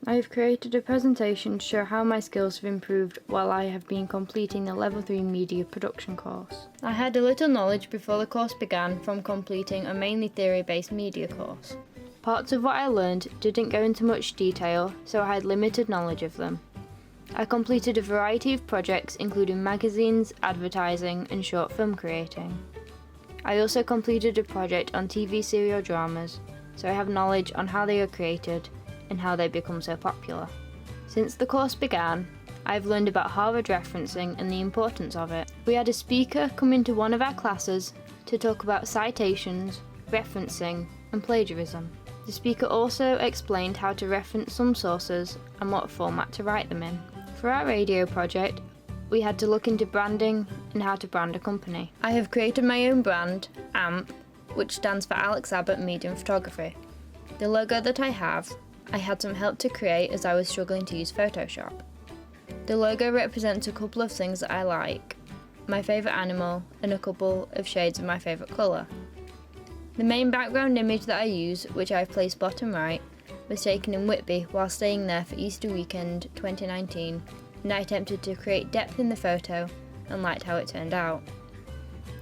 I have created a presentation to show how my skills have improved while I have been completing the Level 3 Media Production course. I had a little knowledge before the course began from completing a mainly theory-based media course. Parts of what I learned didn't go into much detail, so I had limited knowledge of them. I completed a variety of projects including magazines, advertising and short film creating. I also completed a project on TV serial dramas, so I have knowledge on how they are created and how they become so popular. Since the course began, I've learned about Harvard referencing and the importance of it. We had a speaker come into one of our classes to talk about citations, referencing and plagiarism. The speaker also explained how to reference some sources and what format to write them in. For our radio project, we had to look into branding and how to brand a company. I have created my own brand, AMP, which stands for Alex Abbott Media and Photography. The logo that I have, I had some help to create as I was struggling to use Photoshop. The logo represents a couple of things that I like, my favourite animal and a couple of shades of my favourite colour. The main background image that I use, which I've placed bottom right, was taken in Whitby while staying there for Easter weekend 2019, and I attempted to create depth in the photo and liked how it turned out.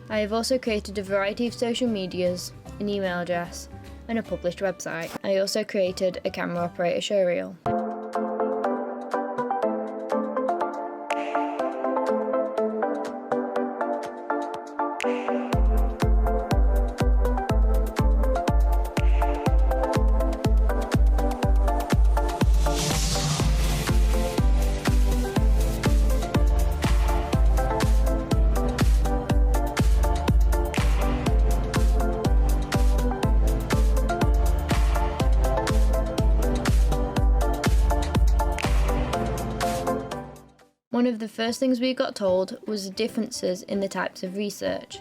I have also created a variety of social medias, an email address and a published website. I also created a camera operator showreel. One of the first things we got told was the differences in the types of research.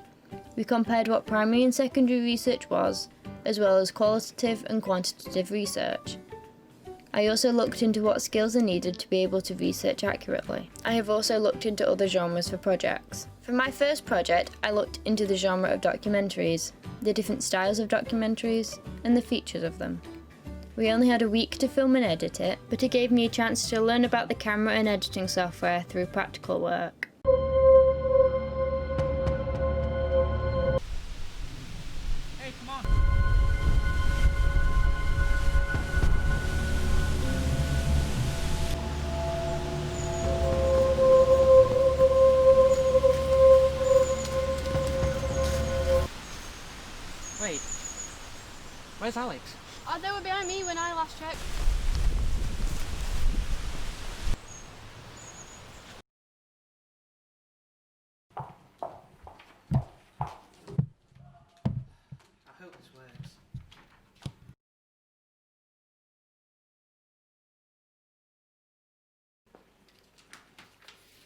We compared what primary and secondary research was, as well as qualitative and quantitative research. I also looked into what skills are needed to be able to research accurately. I have also looked into other genres for projects. For my first project, I looked into the genre of documentaries, the different styles of documentaries, and the features of them. We only had a week to film and edit it, but it gave me a chance to learn about the camera and editing software through practical work. Hey, come on. Wait, where's Alex? They were behind me when I last checked. I hope this works.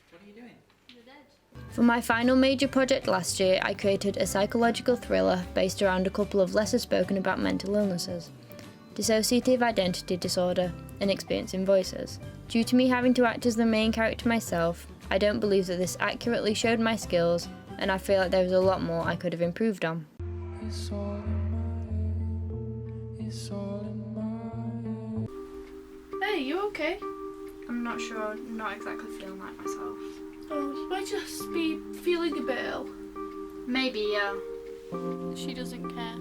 What are you doing? You're dead. For my final major project last year, I created a psychological thriller based around a couple of lesser spoken about mental illnesses, dissociative identity disorder and experiencing voices. Due to me having to act as the main character myself, I don't believe that this accurately showed my skills, and I feel like there was a lot more I could have improved on. Hey, you okay? I'm not sure, not exactly feeling like myself. Oh, you might just be feeling a bit ill. Maybe, yeah. She doesn't care.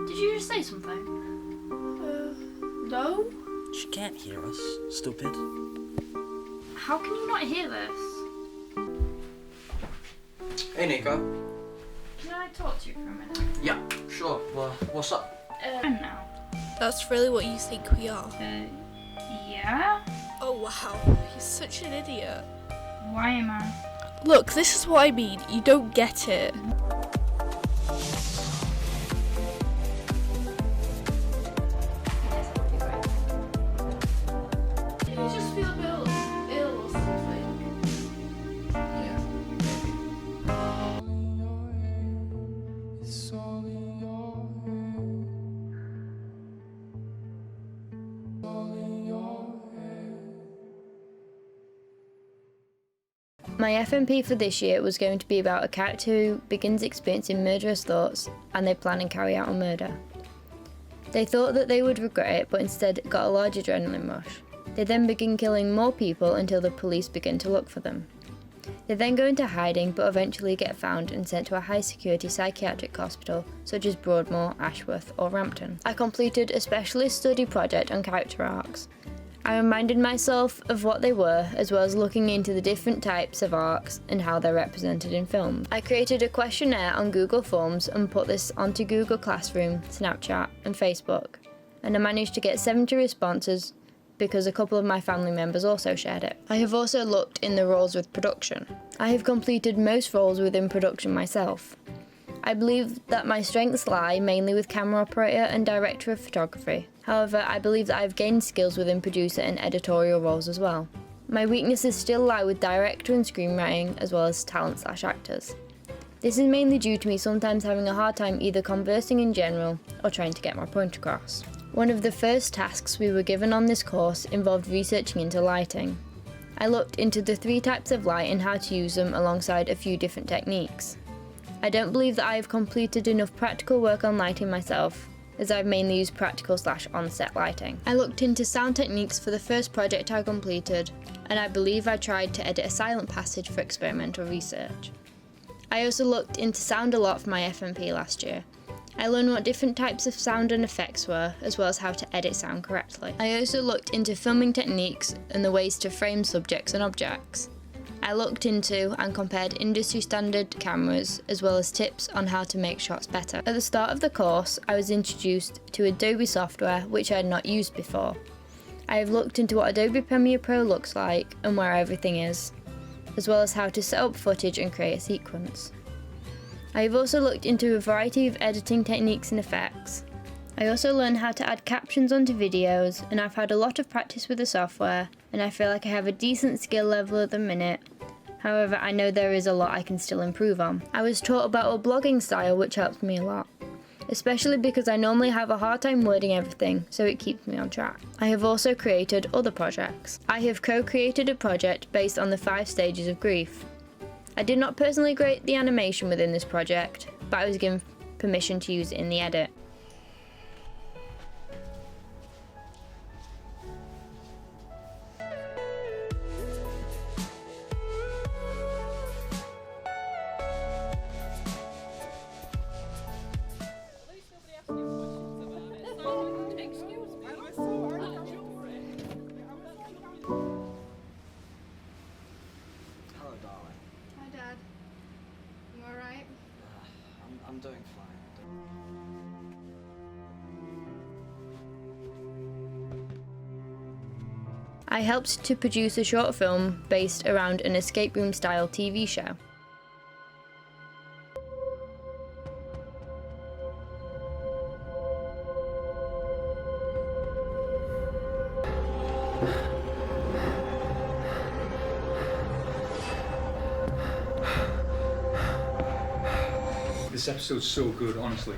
Did you just say something? No? She can't hear us, stupid. How can you not hear this? Hey, Nico. Can I talk to you for a minute? Yeah, sure. Well, what's up? Now. That's really what you think we are? Yeah? Oh wow, you're such an idiot. Why am I? Look, this is what I mean, you don't get it. You just feel a bit ill or something. Yeah, maybe. My FMP for this year was going to be about a character who begins experiencing murderous thoughts and they plan and carry out a murder. They thought that they would regret it, but instead got a large adrenaline rush. They then begin killing more people until the police begin to look for them. They then go into hiding but eventually get found and sent to a high security psychiatric hospital such as Broadmoor, Ashworth or Rampton. I completed a specialist study project on character arcs. I reminded myself of what they were, as well as looking into the different types of arcs and how they're represented in film. I created a questionnaire on Google Forms and put this onto Google Classroom, Snapchat and Facebook, and I managed to get 70 responses because a couple of my family members also shared it. I have also looked in the roles with production. I have completed most roles within production myself. I believe that my strengths lie mainly with camera operator and director of photography. However, I believe that I've gained skills within producer and editorial roles as well. My weaknesses still lie with director and screenwriting as well as talent/actors. This is mainly due to me sometimes having a hard time either conversing in general or trying to get my point across. One of the first tasks we were given on this course involved researching into lighting. I looked into the 3 types of light and how to use them alongside a few different techniques. I don't believe that I have completed enough practical work on lighting myself, as I've mainly used practical/on-set lighting. I looked into sound techniques for the first project I completed, and I believe I tried to edit a silent passage for experimental research. I also looked into sound a lot for my FMP last year. I learned what different types of sound and effects were, as well as how to edit sound correctly. I also looked into filming techniques and the ways to frame subjects and objects. I looked into and compared industry standard cameras as well as tips on how to make shots better. At the start of the course, I was introduced to Adobe software which I had not used before. I have looked into what Adobe Premiere Pro looks like and where everything is, as well as how to set up footage and create a sequence. I have also looked into a variety of editing techniques and effects. I also learned how to add captions onto videos, and I've had a lot of practice with the software, and I feel like I have a decent skill level at the minute. However, I know there is a lot I can still improve on. I was taught about a blogging style which helps me a lot, especially because I normally have a hard time wording everything, so it keeps me on track. I have also created other projects. I have co-created a project based on the 5 stages of grief. I did not personally create the animation within this project, but I was given permission to use it in the edit. Hello, darling. Hi, Dad. You alright? I'm doing fine. I helped to produce a short film based around an escape room style TV show. This episode's so good, honestly.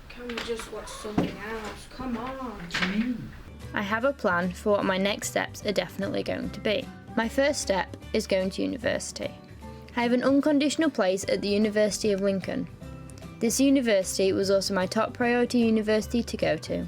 Can we just watch something else? Come on. I have a plan for what my next steps are definitely going to be. My first step is going to university. I have an unconditional place at the University of Lincoln. This university was also my top priority university to go to,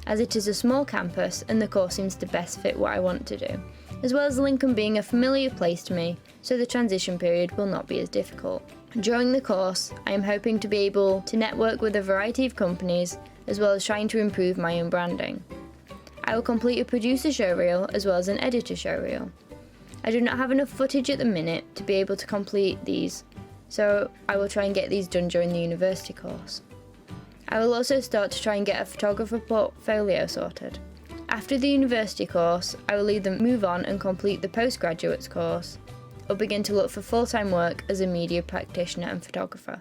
as it is a small campus and the course seems to best fit what I want to do, as well as Lincoln being a familiar place to me, so the transition period will not be as difficult. During the course, I am hoping to be able to network with a variety of companies, as well as trying to improve my own branding. I will complete a producer showreel as well as an editor showreel. I do not have enough footage at the minute to be able to complete these, so I will try and get these done during the university course. I will also start to try and get a photographer portfolio sorted. After the university course, I will either move on and complete the postgraduates course, or begin to look for full-time work as a media practitioner and photographer.